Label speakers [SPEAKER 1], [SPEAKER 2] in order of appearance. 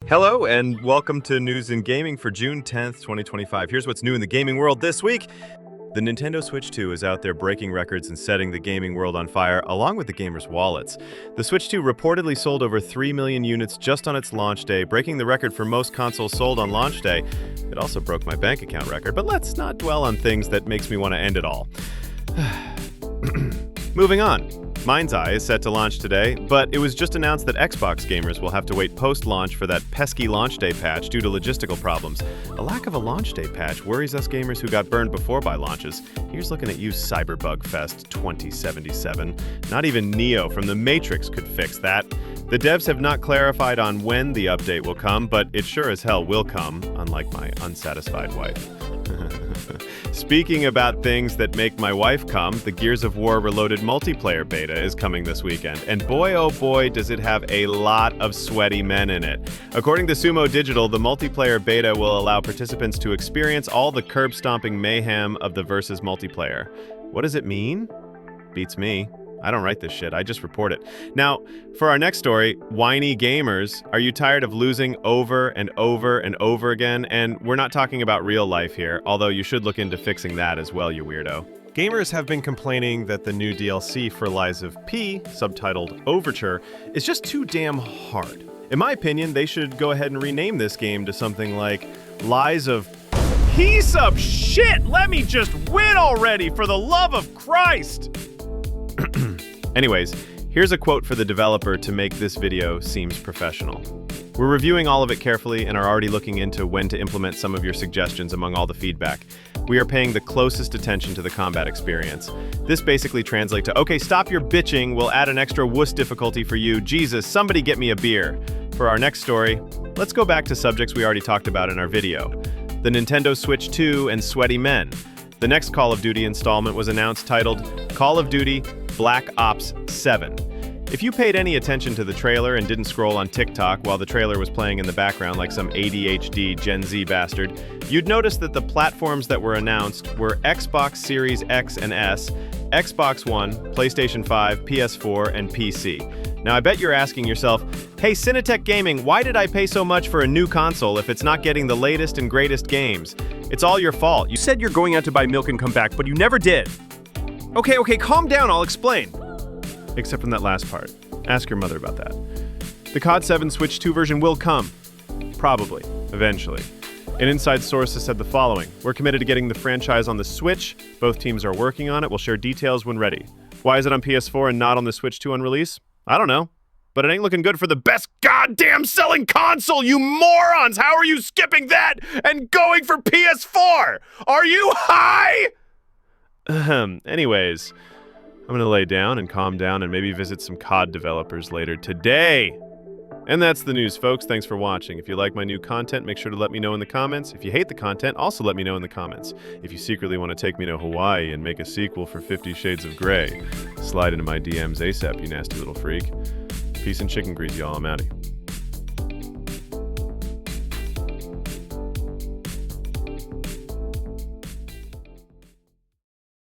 [SPEAKER 1] Hello and welcome to News in Gaming for June 10th, 2025. Here's what's new in the gaming world this week. The Nintendo Switch 2 is out there breaking records and setting the gaming world on fire, along with the gamers' wallets. The Switch 2 reportedly sold over 3 million units just on its launch day, breaking the record for most consoles sold on launch day. It also broke my bank account record, but let's not dwell on things that makes me want to end it all. Moving on. Mind's Eye is set to launch today, but it was just announced that Xbox gamers will have to wait post-launch for that pesky launch day patch due to logistical problems. A lack of a launch day patch worries us gamers who got burned before by launches. Here's looking at you, Cyberbug Fest 2077. Not even Neo from The Matrix could fix that. The devs have not clarified on when the update will come, but it sure as hell will come, unlike my unsatisfied wife. Speaking about things that make my wife come, the Gears of War Reloaded multiplayer beta is coming this weekend, and boy oh boy does it have a lot of sweaty men in it. According to Sumo Digital, the multiplayer beta will allow participants to experience all the curb-stomping mayhem of the Versus multiplayer. What does it mean? Beats me. I don't write this shit, I just report it. Now, for our next story, whiny gamers, are you tired of losing over and over and over again? And we're not talking about real life here, although you should look into fixing that as well, you weirdo. Gamers have been complaining that the new DLC for Lies of P, subtitled Overture, is just too damn hard. In my opinion, they should go ahead and rename this game to something like Lies of Piece of Shit! Let me just win already, for the love of Christ! Anyways, here's a quote for the developer to make this video seems professional. We're reviewing all of it carefully and are already looking into when to implement some of your suggestions among all the feedback. We are paying the closest attention to the combat experience. This basically translates to, okay, stop your bitching, we'll add an extra wuss difficulty for you. Jesus, somebody get me a beer. For our next story, let's go back to subjects we already talked about in our video. The Nintendo Switch 2 and sweaty men. The next Call of Duty installment was announced titled Call of Duty Black Ops 7. If you paid any attention to the trailer and didn't scroll on TikTok while the trailer was playing in the background like some ADHD Gen Z bastard, you'd notice that the platforms that were announced were Xbox Series X and S, Xbox One, PlayStation 5, PS4, and PC. Now I bet you're asking yourself, hey SinoteKGaminG, why did I pay so much for a new console if it's not getting the latest and greatest games? It's all your fault. You said you're going out to buy milk and come back, but you never did. Okay, calm down, I'll explain. Except from that last part. Ask your mother about that. The COD 7 Switch 2 version will come. Probably. Eventually. An inside source has said the following. We're committed to getting the franchise on the Switch. Both teams are working on it. We'll share details when ready. Why is it on PS4 and not on the Switch 2 on release? I don't know. But it ain't looking good for the best goddamn selling console, you morons! How are you skipping that and going for PS4? Are you high? Anyways, I'm gonna lay down and calm down and maybe visit some COD developers later today. And that's the news, folks. Thanks for watching. If you like my new content, make sure to let me know in the comments. If you hate the content, also let me know in the comments. If you secretly want to take me to Hawaii and make a sequel for 50 Shades of Grey, slide into my DMs ASAP, you nasty little freak. Peace and chicken grease, y'all. I'm outta here.